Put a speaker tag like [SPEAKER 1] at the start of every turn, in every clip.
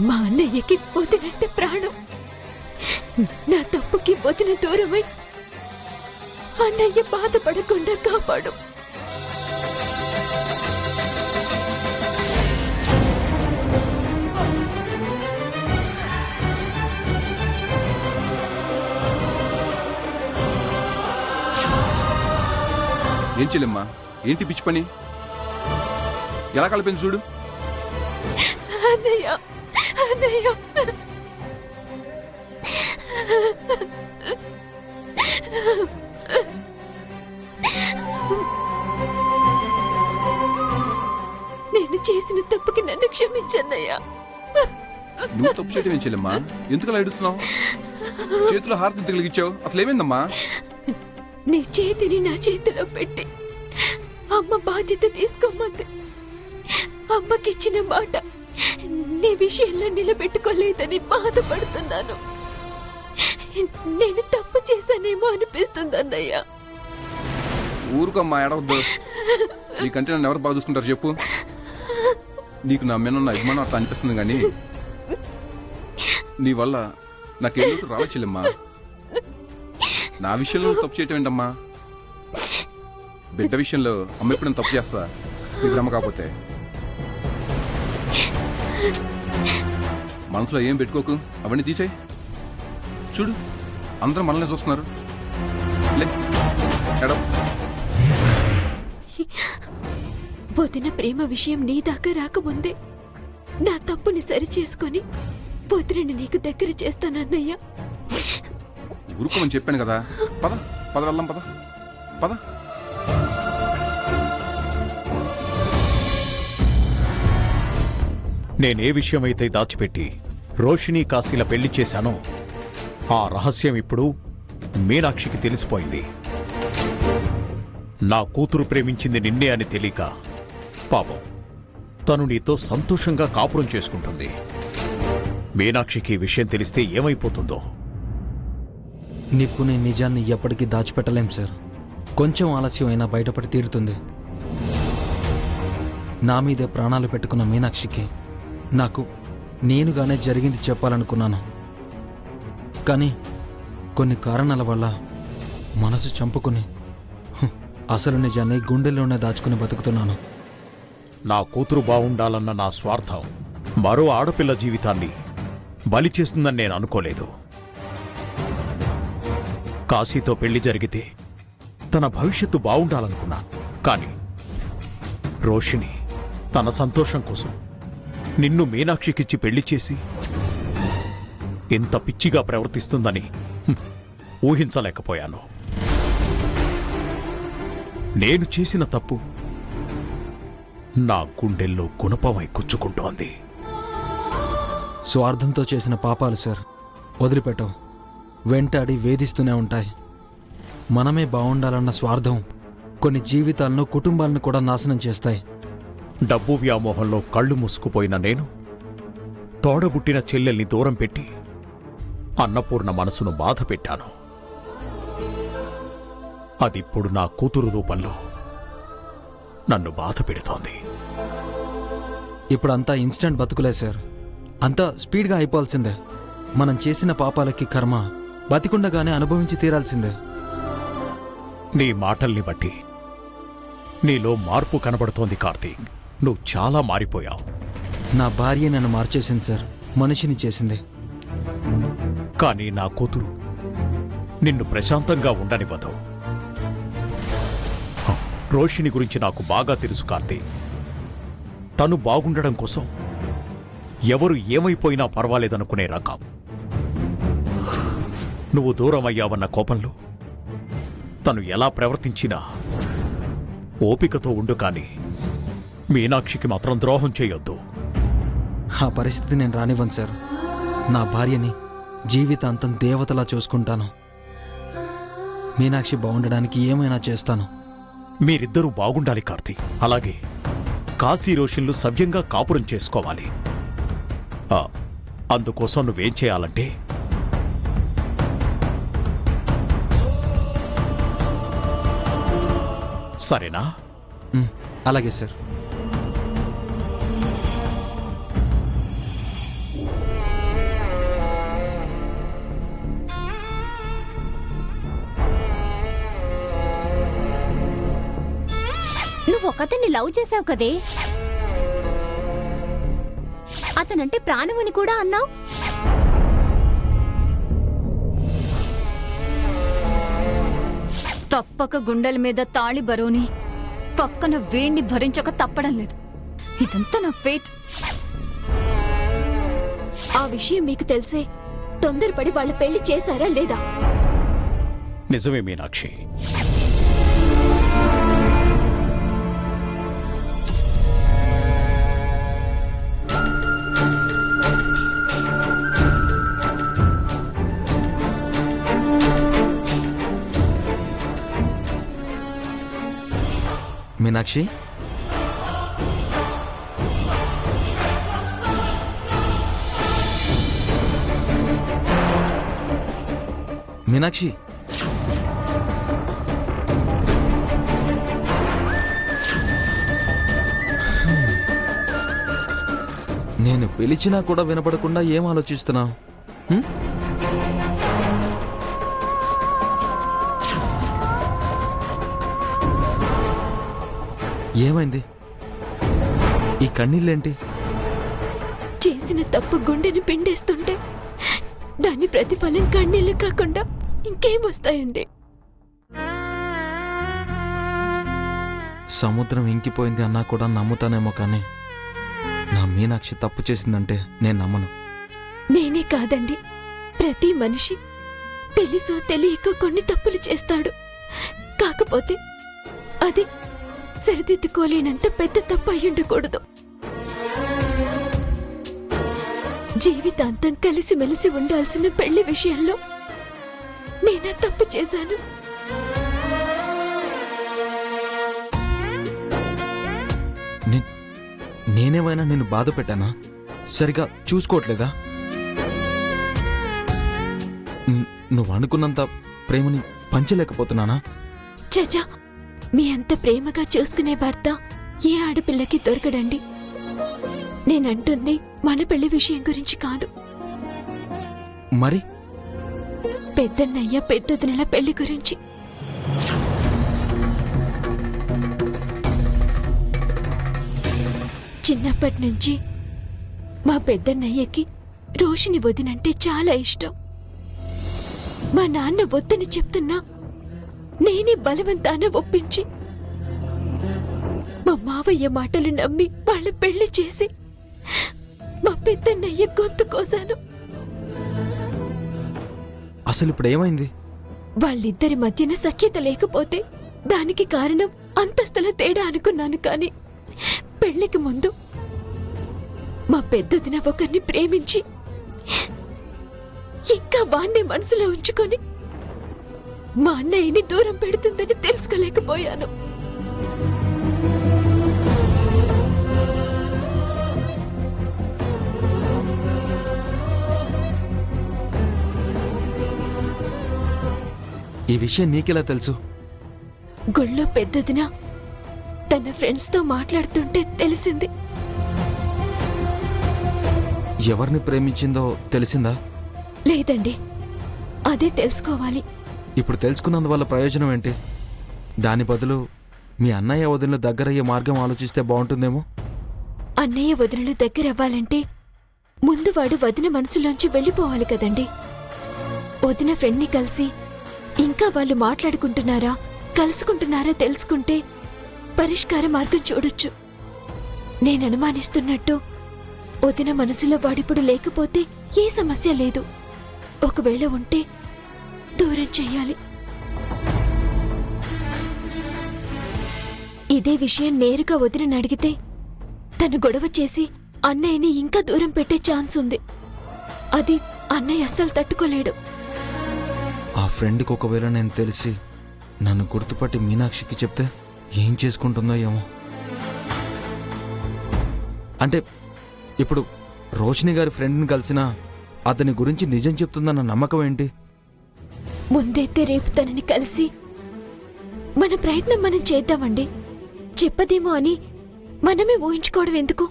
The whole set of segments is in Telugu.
[SPEAKER 1] మా అన్నయ్యకి వదినంటే ప్రాణం. నా తప్పుకి వదిన దూరమై అన్నయ్య బాధపడకుండా కాపాడు.
[SPEAKER 2] ఏం చెల్లెమ్మా, ఏంటి పిచ్చి పని? ఎలా కలిపింది చూడు.
[SPEAKER 1] అన్నయ్య అన్నయ్య నేను చేసిన తప్పుకి నన్ను క్షమించన్నయ్యా.
[SPEAKER 2] నువ్వు తప్పు చేయటం ఏం చెల్లెమ్మా? ఎందుకు అలా ఏడుస్తున్నావు? చేతిలో హారతి తగిలిచ్చావు, అసలు ఏమైందమ్మా?
[SPEAKER 1] నీ చేతిని నా చేతిలో పెట్టి అమ్మ బాధ్యత తీసుకోమంది. అమ్మకిచ్చిన మాట నీ విషయంలో నిలబెట్టుకోలేదని బాధపడుతున్నాను. నేను తప్పు చేశానేమో అనిపిస్తుంది అన్నయ్య.
[SPEAKER 2] ఊరుకోమ్మా, ఏడవద్దు. నీకంటే నన్ను ఎవరు బాగా చూసుకుంటారు చెప్పు? నీకు నా మీద ఉన్న అభిమానం అట్లా అనిపిస్తుంది, కానీ నీ వల్ల నాకేం రాలే చెల్లెమ్మా. నా విషయంలో తప్పు చేయటం ఏంటమ్మా? బిడ్డ విషయంలో అమ్మ ఎప్పుడు నేను తప్పు చేస్తా? నీకు నమ్మ కాకపోతే మనసులో ఏం పెట్టుకోకు, అవన్నీ తీసేయి. చూడు, అందరూ మనల్ని చూస్తున్నారు.
[SPEAKER 1] వదిన ప్రేమ విషయం నీ దాకా రాకముందే నా తప్పుని సరి చేసుకొని వదినని నీకు దగ్గర చేస్తానన్నయ్య.
[SPEAKER 2] ఊరుకోమని చెప్పాను కదా. పద పద వెళ్దాం, పద పద.
[SPEAKER 3] నేనే విషయమైతే దాచిపెట్టి రోషిణి కాశీల పెళ్లి చేశానో ఆ రహస్యం ఇప్పుడు మీనాక్షికి తెలిసిపోయింది. నా కూతురు ప్రేమించింది నిన్నే అని తెలియక పాపం తను నీతో సంతోషంగా కాపురం చేసుకుంటుంది. మీనాక్షికి ఈ విషయం తెలిస్తే ఏమైపోతుందో.
[SPEAKER 4] నిప్పుని నిజాన్ని ఎప్పటికీ దాచిపెట్టలేం సార్. కొంచెం ఆలస్యం అయినా బయటపడి తీరుతుంది. నా మీదే ప్రాణాలు పెట్టుకున్న మీనాక్షికి నాకు నేనుగానే జరిగింది చెప్పాలనుకున్నాను. కానీ కొన్ని కారణాల వల్ల మనసు చంపుకుని అసలు నిజాన్ని గుండెల్లోనే దాచుకుని బతుకుతున్నాను.
[SPEAKER 3] నా కూతురు బావుండాలన్న నా స్వార్థం మరో ఆడపిల్ల జీవితాన్ని బలి చేస్తుందని నేను అనుకోలేదు. కాశీతో పెళ్లి జరిగితే తన భవిష్యత్తు బావుండాలనుకున్నాను. కానీ రోషిణి తన సంతోషం కోసం నిన్ను మీనాక్షికిచ్చి పెళ్లి చేసి ఇంత పిచ్చిగా ప్రవర్తిస్తుందని ఊహించలేకపోయాను. నేను చేసిన తప్పు నా గుండెల్లో గుణపమై కుచ్చుకుంటోంది.
[SPEAKER 4] స్వార్థంతో చేసిన పాపాలు సార్ వదిలిపెట్టవు, వెంటాడి వేధిస్తూనే ఉంటాయి. మనమే బావుండాలన్న స్వార్థం కొన్ని జీవితాలను, కుటుంబాలను కూడా నాశనం చేస్తాయి.
[SPEAKER 3] డబ్బు వ్యామోహంలో కళ్ళు మూసుకుపోయిన నేను తోడబుట్టిన చెల్లెల్ని దూరం పెట్టి అన్నపూర్ణ మనసును బాధ పెట్టాను. అదిప్పుడు నా కూతురు రూపంలో నన్ను బాధ పెడుతోంది.
[SPEAKER 4] ఇప్పుడంతా ఇన్స్టెంట్ బతుకులే సార్. అంతా స్పీడ్గా అయిపోవాల్సిందే. మనం చేసిన పాపాలకి కర్మ బతికుండగానే అనుభవించి తీరాల్సిందే.
[SPEAKER 3] నీ మాటల్ని బట్టి నీలో మార్పు కనబడుతోంది కార్తీక్. నువ్వు చాలా మారిపోయావు.
[SPEAKER 4] నా భార్య నన్ను మార్చేసింది సార్, మనిషిని చేసింది.
[SPEAKER 3] కానీ నా కూతురు నిన్ను ప్రశాంతంగా ఉండనివ్వదు. రోషిణి గురించి నాకు బాగా తెలుసు కార్తీక్. తను బాగుండడం కోసం ఎవరు ఏమైపోయినా పర్వాలేదనుకునే రకం. నువ్వు దూరమయ్యావన్న కోపంలో తను ఎలా ప్రవర్తించినా ఓపికతో ఉండు, కానీ మీనాక్షికి మాత్రం ద్రోహం చేయొద్దు.
[SPEAKER 4] ఆ పరిస్థితి నేను రానివ్వను సార్. నా భార్యని జీవితాంతం దేవతలా చూసుకుంటాను. మీనాక్షి బాగుండడానికి ఏమైనా చేస్తాను.
[SPEAKER 3] మీరిద్దరూ బాగుండాలి కార్తీక్. అలాగే కాశీ రోషన్లు సవ్యంగా కాపురం చేసుకోవాలి. అందుకోసం నువ్వేం చేయాలంటే సరేనా?
[SPEAKER 4] అలాగే సార్.
[SPEAKER 5] ఒకతన్ని లవ్ చేసావు కదే, అతనంటే ప్రాణమని కూడా అన్నావు.
[SPEAKER 6] తప్పక గుండెల మీద తాళి బరువుని పక్కన వేణ్ణి భరించక తప్పడం లేదు. ఇదంతా నా ఫేట్.
[SPEAKER 1] ఆ విషయం మీకు తెలిసే తొందరపడి వాళ్ళ పెళ్లి చేశారా లేదా?
[SPEAKER 3] నిజమే మీనాక్షి.
[SPEAKER 4] మీనాక్షి, మీనాక్షి, నేను పిలిచినా కూడా వినపడకుండా ఏం ఆలోచిస్తున్నావు? ఏమైంది? ఈ కన్నీళ్ళేంటి?
[SPEAKER 1] చేసిన తప్పు గుండెని పిండేస్తుంటే దాని ప్రతిఫలం కన్నీళ్లు కాకుండా ఇంకేం వస్తాయండి?
[SPEAKER 4] సముద్రం ఇంకిపోయింది అన్నా కూడా నమ్ముతానేమో, కానీ నా మీనాక్షి తప్పు చేసిందంటే నేను నమ్మను.
[SPEAKER 1] నేనే కాదండి, ప్రతి మనిషి తెలుసో తెలియక కొన్ని తప్పులు చేస్తాడు. కాకపోతే అది సరిదిద్దుకోలేనంత పెద్ద తప్పు అయ్యుండకూడదు. జీవితాంతం కలిసిమెలిసి ఉండాల్సిన పెళ్లి విషయంలో నేనా తప్పు చేశాను.
[SPEAKER 4] నేనేమైనా నిన్ను బాధ పెట్టానా? సరిగా చూసుకోవట్లేదా? నువ్వు అనుకున్నంత ప్రేమని పంచలేకపోతున్నానా?
[SPEAKER 1] చచా, మీ అంత ప్రేమగా చూసుకునే భర్త ఏ ఆడపిల్లకి దొరకడండి. నేనంటుంది మన పెళ్లి విషయం గురించి కాదు,
[SPEAKER 4] మరి
[SPEAKER 1] పెద్దన్నయ్య పెద్దదినల పెళ్లి గురించి. చిన్నప్పటి నుంచి మా పెద్దన్నయ్యకి రోషిని వదినంటే చాలా ఇష్టం. మా నాన్న వద్దని చెప్తున్నా నేనే బలవంతాన ఒప్పించి మా మావయ్య మాటలు నమ్మి వాళ్ళ పెళ్లి చేసి మా పెద్దన్నయ్య గొంతు కోసాను.
[SPEAKER 4] అసలు ఇప్పుడు ఏమైంది?
[SPEAKER 1] వాళ్ళిద్దరి మధ్యన సఖ్యత లేకపోతే దానికి కారణం అంతస్తుల తేడా అనుకున్నాను, కానీ పెళ్లికి ముందు మా పెద్దదిన ఒకరిని ప్రేమించి ఇంకా వాణ్ణి మనసులో ఉంచుకొని మా అన్నయ్యని దూరం పెడుతుందని తెలుసుకోలేకపోయాను.
[SPEAKER 4] ఈ విషయం నీకెలా తెలుసు?
[SPEAKER 1] గుళ్ళో పెద్దదిన తన ఫ్రెండ్స్తో మాట్లాడుతుంటే తెలిసింది.
[SPEAKER 4] ఎవరిని ప్రేమించిందో తెలిసిందా?
[SPEAKER 1] లేదండి, అదే తెలుసుకోవాలి.
[SPEAKER 4] ఇప్పుడు తెలుసుకున్నందువల్ల ప్రయోజనం ఏంటి? దాని బదులు మీ అన్నయ్య వదినలు దగ్గరయ్యే మార్గం ఆలోచిస్తే బాగుంటుందేమో.
[SPEAKER 1] అన్నయ్య వదినలు దగ్గరవ్వాలంటే ముందు వాడు వదిన మనసులోంచి వెళ్ళిపోవాలి కదండి. వదిన ఫ్రెండ్ని కలిసి ఇంకా వాళ్ళు మాట్లాడుకుంటున్నారా కలుసుకుంటున్నారా తెలుసుకుంటే పరిష్కార మార్గం చూడొచ్చు. నేను అనుమానిస్తున్నట్టు వదిన మనసులో వాడిప్పుడు లేకపోతే ఏ సమస్య లేదు. ఒకవేళ ఉంటే దూరం చెయ్యాలి. ఇదే విషయం నేరుగా వదినని అడిగితే తను గొడవ చేసి అన్నయ్యని ఇంకా దూరం పెట్టే ఛాన్స్ ఉంది. అది అన్నయ్య అస్సలు తట్టుకోలేడు.
[SPEAKER 4] ఆ ఫ్రెండ్కి ఒకవేళ నేను తెలిసి నన్ను గుర్తుపట్టి మీనాక్షికి చెప్తే ఏం చేసుకుంటుందో ఏమో. అంటే ఇప్పుడు రోషిని గారి ఫ్రెండ్ని కలిసినా అతని గురించి నిజం చెప్తుందన్న నమ్మకం ఏంటి?
[SPEAKER 1] ముందైతే రేపు తనని కలిసి మన ప్రయత్నం మనం చేద్దామండి. చెప్పదేమో అని మనమే ఊహించుకోవడం ఎందుకు?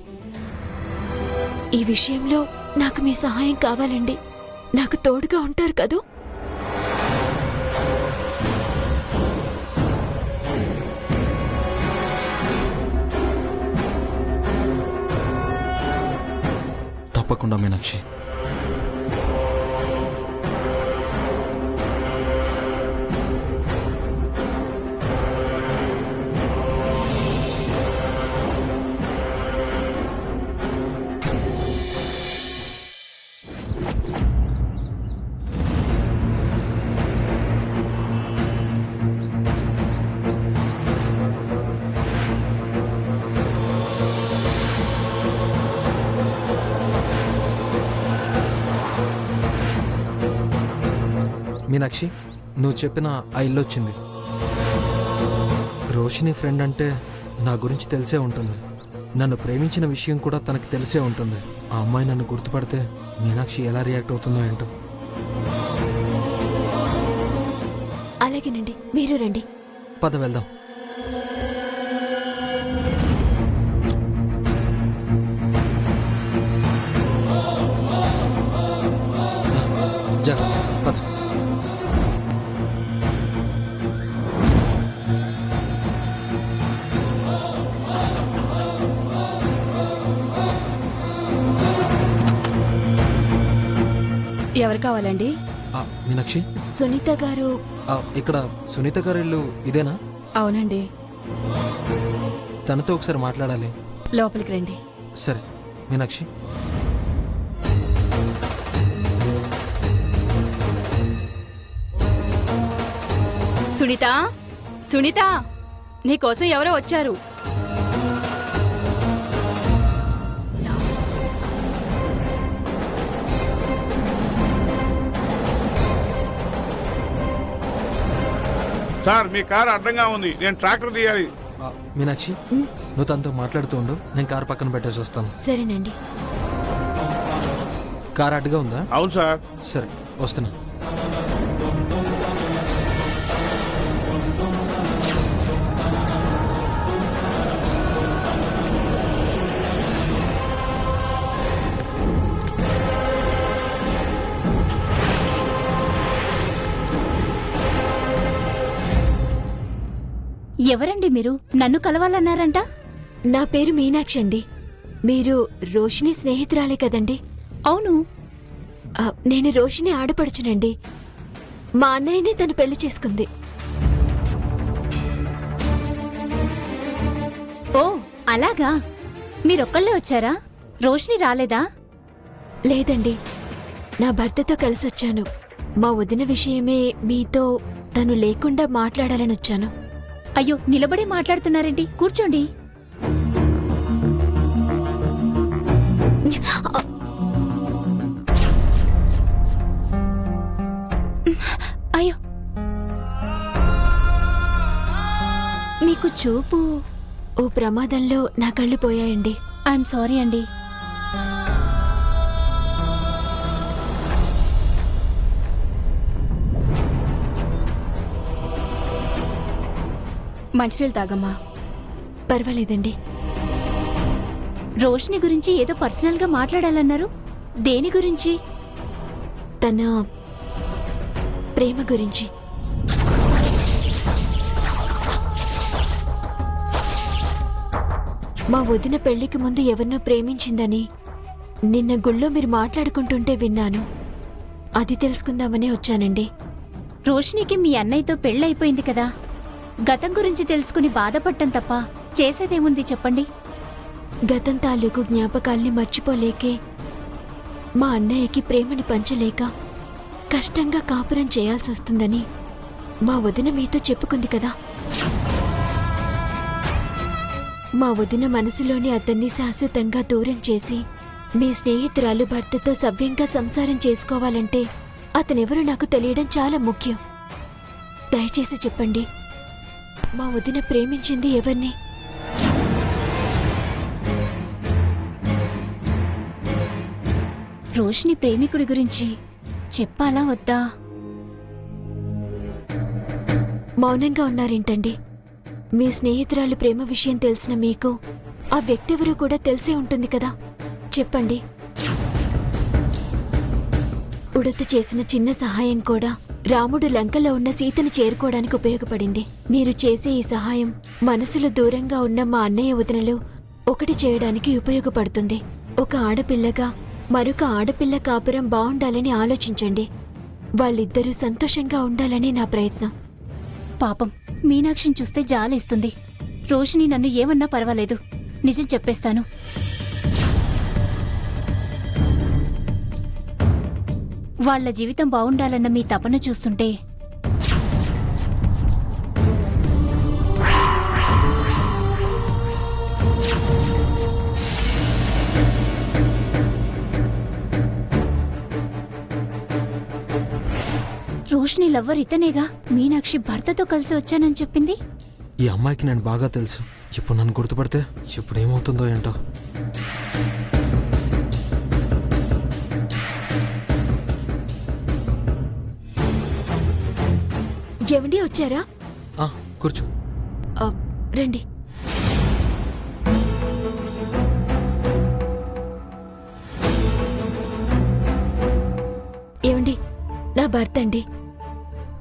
[SPEAKER 1] ఈ విషయంలో నాకు మీ సహాయం కావాలండి. నాకు తోడుగా ఉంటారు కదూ?
[SPEAKER 4] చేసుకుందాం మీనాక్షి. మీనాక్షి, నువ్వు చెప్పిన ఆ ఇల్లు వచ్చింది. రోషిని ఫ్రెండ్ అంటే నా గురించి తెలిసే ఉంటుంది. నన్ను ప్రేమించిన విషయం కూడా తనకి తెలిసే ఉంటుంది. ఆ అమ్మాయి నన్ను గుర్తుపడితే మీనాక్షి ఎలా రియాక్ట్ అవుతుందో ఏంటో.
[SPEAKER 1] అలాగేనండి, మీరు రండి.
[SPEAKER 4] పద వెళ్దాం. జాగ్రత్త, పద.
[SPEAKER 7] ఎవరు కావాలండి?
[SPEAKER 4] మీనాక్షి,
[SPEAKER 1] సునీత గారు.
[SPEAKER 4] ఇక్కడ సునీత గారి ఇల్లు ఇదేనా?
[SPEAKER 7] అవునండి.
[SPEAKER 4] తనతో ఒకసారి మాట్లాడాలి.
[SPEAKER 7] లోపలికి రండి.
[SPEAKER 4] సరే మీనాక్షి.
[SPEAKER 7] సునీత, సునీత, నీకోసం ఎవరో వచ్చారు.
[SPEAKER 8] సార్ మీ కారు అడ్డంగా ఉంది, నేను ట్రాక్టర్ తీయాలి.
[SPEAKER 4] మీనాక్షి, నువ్వు తనతో మాట్లాడుతూ ఉండు, నేను కారు పక్కన పెట్టేసి వస్తాను.
[SPEAKER 1] సరేనండి.
[SPEAKER 4] కారు అడ్డుగా ఉందా?
[SPEAKER 8] అవును సార్.
[SPEAKER 4] సరే, వస్తున్నా.
[SPEAKER 5] ఎవరండి మీరు? నన్ను కలవాలన్నారంట?
[SPEAKER 1] నా పేరు మీనాక్షి అండి. మీరు రోషిని స్నేహితురాలే కదండి?
[SPEAKER 5] అవును.
[SPEAKER 1] నేను రోషిని ఆడపడుచునండి. మా అన్నయ్యనే తను పెళ్లి చేసుకుంది.
[SPEAKER 5] ఓ అలాగా, మీరొక్కళ్ళే వచ్చారా? రోషిని రాలేదా?
[SPEAKER 1] లేదండి, నా భర్తతో కలిసొచ్చాను. మా వదిన విషయమే మీతో తను లేకుండా మాట్లాడాలని వచ్చాను.
[SPEAKER 5] అయ్యో, నిలబడి మాట్లాడుతున్నారేంటి? కూర్చోండి. అయ్యో, మీకు చూపు.
[SPEAKER 1] ఓ ప్రమాదంలో నా కళ్ళు పోయాయండి.
[SPEAKER 5] ఐఎమ్ సారీ అండి.
[SPEAKER 7] మంచినీళ్ళు తాగమ్మా.
[SPEAKER 1] పర్వాలేదండి.
[SPEAKER 5] రోషిని గురించి ఏదో పర్సనల్ గా మాట్లాడాలన్నారు. దేని గురించి?
[SPEAKER 1] తన ప్రేమ గురించి. మా వదిన పెళ్లికి ముందు ఎవరినో ప్రేమించిందని నిన్న గుళ్ళో మీరు మాట్లాడుకుంటుంటే విన్నాను. అది తెలుసుకుందామనే వచ్చానండి.
[SPEAKER 5] రోషినికి మీ అన్నయ్యతో పెళ్ళైపోయింది కదా. గతం గురించి తెలుసుకుని బాధపడటం తప్ప చేసేదేముంది చెప్పండి.
[SPEAKER 1] గతం తాలూకు జ్ఞాపకాల్ని మర్చిపోలేకే మా అన్నయ్యకి ప్రేమని పంచలేక కష్టంగా కాపురం చేయాల్సి వస్తుందని మా వదిన మీతో చెప్పుకుంది కదా. మా వదిన మనసులోని అతన్ని శాశ్వతంగా దూరం చేసి మీ స్నేహితురాలు భర్తతో సవ్యంగా సంసారం చేసుకోవాలంటే అతనెవరో నాకు తెలియడం చాలా ముఖ్యం. దయచేసి చెప్పండి, మా వదిన ప్రేమించింది ఎవరిని?
[SPEAKER 5] రోషిని ప్రేమికుడి గురించి చెప్పాలా వద్దా?
[SPEAKER 1] మౌనంగా ఉన్నారేంటండి? మీ స్నేహితురాలు ప్రేమ విషయం తెలిసిన మీకు ఆ వ్యక్తి ఎవరో కూడా తెలిసే ఉంటుంది కదా. చెప్పండి. ఉడత చేసిన చిన్న సహాయం కూడా రాముడు లంకలో ఉన్న సీతను చేరుకోవడానికి ఉపయోగపడింది. మీరు చేసే ఈ సహాయం మనసులో దూరంగా ఉన్న మా అన్నయ్య వదినలు ఒకటి చేయడానికి ఉపయోగపడుతుంది. ఒక ఆడపిల్లగా మరొక ఆడపిల్ల కాపురం బావుండాలని ఆలోచించండి. వాళ్ళిద్దరూ సంతోషంగా ఉండాలని నా ప్రయత్నం.
[SPEAKER 5] పాపం మీనాక్షిని చూస్తే జాలేస్తుంది. రోషిని నన్ను ఏమన్నా పర్వాలేదు, నిజం చెప్పేస్తాను. వాళ్ళ జీవితం బావుండాలన్న మీ తపన చూస్తుంటే రోషిని లవ్వర్ ఇతనేగా మీనాక్షి భర్తతో కలిసి వచ్చానని చెప్పింది.
[SPEAKER 4] ఈ అమ్మాయికి నేను బాగా తెలుసు. ఇప్పుడు నన్ను గుర్తుపడితే ఇప్పుడు ఏమవుతుందో ఏంటో.
[SPEAKER 1] ఏమండి వచ్చారా?
[SPEAKER 4] ఆ, కూర్చో.
[SPEAKER 1] ఆ, రండి. ఏమండి, నా భర్త అండి.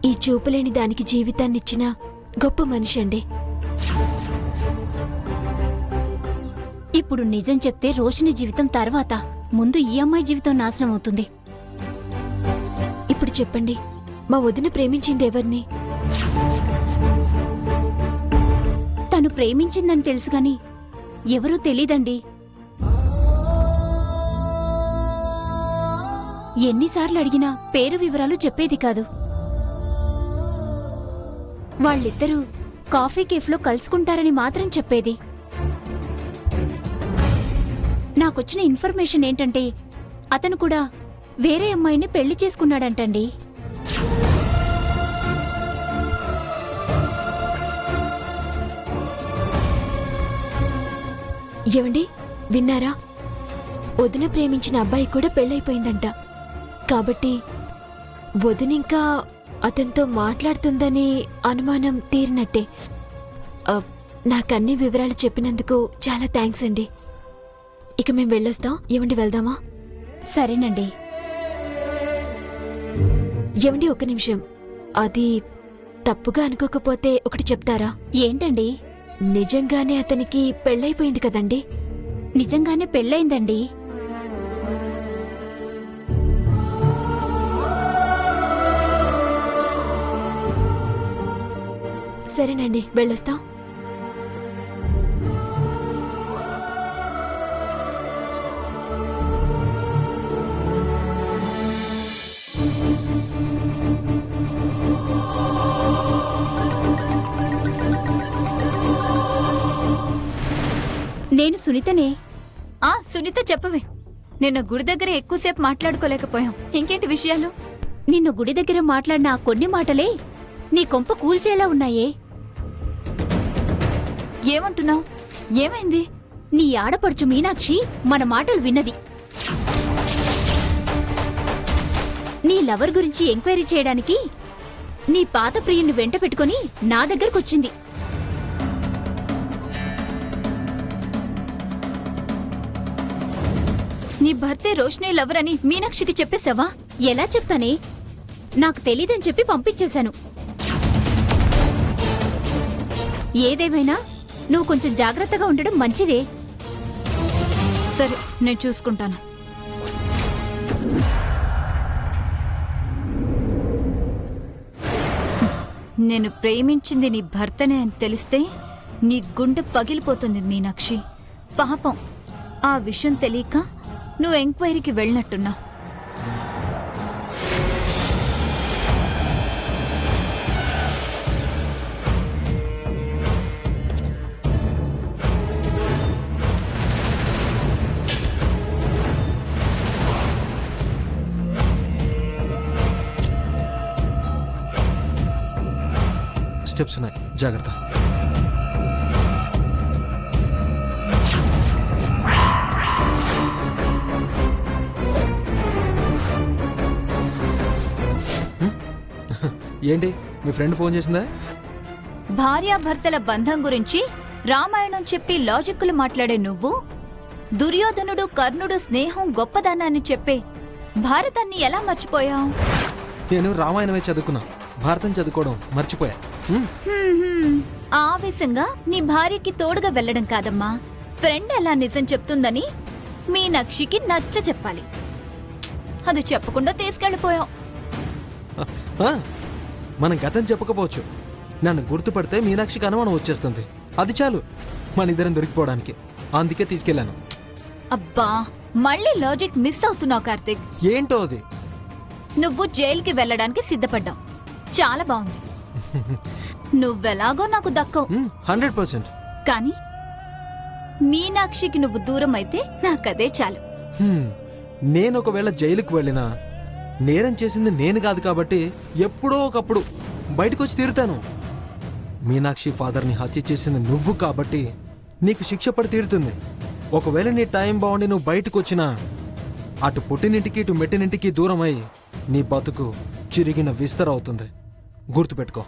[SPEAKER 1] ఈ చూపులేని దానికి జీవితాన్నిచ్చిన గొప్ప మనిషి అండి.
[SPEAKER 5] ఇప్పుడు నిజం చెప్తే రోషిని జీవితం తర్వాత, ముందు ఈ అమ్మాయి జీవితం నాశనం అవుతుంది.
[SPEAKER 1] ఇప్పుడు చెప్పండి, మా వదిన ప్రేమించింది ఎవరిని?
[SPEAKER 5] తను ప్రేమించిందని తెలుసు గాని ఎవరూ తెలీదండి. ఎన్నిసార్లు అడిగినా పేరు వివరాలు చెప్పేది కాదు. వాళ్ళిద్దరూ కాఫీ కేఫ్లో కలుసుకుంటారని మాత్రం చెప్పేది. నాకొచ్చిన ఇన్ఫర్మేషన్ ఏంటంటే అతను కూడా వేరే అమ్మాయిని పెళ్లి చేసుకున్నాడంటండి.
[SPEAKER 1] ఏమండి, విన్నారా? వదిన ప్రేమించిన అబ్బాయి కూడా పెళ్ళైపోయిందంట. కాబట్టి వదినింకా అతనితో మాట్లాడుతుందని అనుమానం తీరినట్టే. నాకన్ని వివరాలు చెప్పినందుకు చాలా థ్యాంక్స్ అండి. ఇక మేము వెళ్ళొస్తాం. ఏమండి, వెళ్దామా?
[SPEAKER 5] సరేనండి.
[SPEAKER 1] ఏమండి, ఒక్క నిమిషం. అది తప్పుగా అనుకోకపోతే ఒకటి చెప్తారా?
[SPEAKER 5] ఏంటండి?
[SPEAKER 1] నిజంగానే అతనికి పెళ్ళైపోయింది కదండి?
[SPEAKER 5] నిజంగానే పెళ్ళయిందండి.
[SPEAKER 1] సరేనండి, వెళ్ళొస్తాం.
[SPEAKER 5] నేను సునీతనే.
[SPEAKER 6] సునీత చెప్పవే. నిన్న గుడి దగ్గర ఎక్కువసేపు మాట్లాడుకోలేకపోయాం. ఇంకేంటి విషయాలు?
[SPEAKER 5] నిన్ను గుడి దగ్గర మాట్లాడిన ఆ కొన్ని మాటలే నీ కొంప కూల్చేలా ఉన్నాయే.
[SPEAKER 6] ఏమంటున్నావు? ఏమైంది?
[SPEAKER 5] నీ ఆడపడుచు మీనాక్షి మన మాటలు విన్నది. నీ లవర్ గురించి ఎంక్వైరీ చేయడానికి నీ పాత ప్రియుణ్ణి వెంట పెట్టుకుని నా దగ్గరకొచ్చింది.
[SPEAKER 6] నీ భర్తే రోషిని లవర్ అని మీనాక్షికి చెప్పేశావా?
[SPEAKER 5] ఎలా చెప్తానే? నాకు తెలీదని చెప్పి పంపించేశాను. ఏదేమైనా నువ్వు కొంచెం జాగ్రత్తగా ఉండడం మంచిదే.
[SPEAKER 6] సరే, నేను చూసుకుంటాను. నేను ప్రేమించింది నీ భర్తనే అని తెలిస్తే నీ గుండె పగిలిపోతుంది మీనాక్షి. పాపం, ఆ విషయం తెలియక నువ్వు ఎంక్వైరీకి వెళ్ళినట్టున్నావు.
[SPEAKER 4] స్టెప్స్ ఉన్నాయి, జాగ్రత్త. ఏంటి, మీ ఫ్రెండ్ ఫోన్ చేసిందా?
[SPEAKER 6] భార్యాభర్తల బంధం గురించి రామాయణం చెప్పి లాజిక్కులు మాట్లాడే నువ్వు, దుర్యోధనుడు కర్ణుడు స్నేహం గొప్పదనాన్ని చెప్పే భారతాన్ని ఎలా మర్చిపోయావు?
[SPEAKER 4] నేను రామాయణమే చదువుకున్నా, భారతం చదువుకోవడం మర్చిపోయా.
[SPEAKER 6] ఆవేశంగా నీ భార్యకి తోడుగా వెళ్ళడం కాదమ్మా. ఫ్రెండ్ ఎలా నిజం చెప్తుందని మీనాక్షికి నచ్చ చెప్పాలి. అది చెప్పకుండా తీసుకెళ్ళిపోయావు.
[SPEAKER 4] ఆ, మనం గతం చెప్పకపోవచ్చు, నన్ను గుర్తుపడితే మీనాక్షికి అనుమానం వచ్చేస్తుంది. అది చాలు మన ఇద్దరం దొరికిపోవడానికి. అందుకే తీసుకెళ్ళాను.
[SPEAKER 6] అబ్బా, మళ్ళీ లాజిక్ మిస్ అవుతున్నావు కార్తీక్.
[SPEAKER 4] ఏంటో అది?
[SPEAKER 6] నువ్వు జైలుకి వెళ్ళడానికి సిద్ధపడ్డావు. చాలా బాగుంది. నువ్వెలాగో నాకు దక్కవు.
[SPEAKER 4] 100%.
[SPEAKER 6] కానీ మీనాక్షికి నువ్వు దూరం అయితే నాకదే చాలు.
[SPEAKER 4] నేను ఒకవేళ జైలుకు వెళ్ళినా నేరం చేసింది నేను కాదు కాబట్టి ఎప్పుడో ఒకప్పుడు బయటకు వచ్చి తీరుతాను. మీనాక్షి ఫాదర్ని హత్య చేసింది నువ్వు కాబట్టి నీకు శిక్ష పడి తీరుతుంది. ఒకవేళ నీ టైం బాగుండి నువ్వు బయటకు వచ్చినా అటు పుట్టినింటికి ఇటు మెట్టినింటికి దూరమై నీ బతుకు చిరిగిన విస్తర అవుతుంది. గుర్తుపెట్టుకో.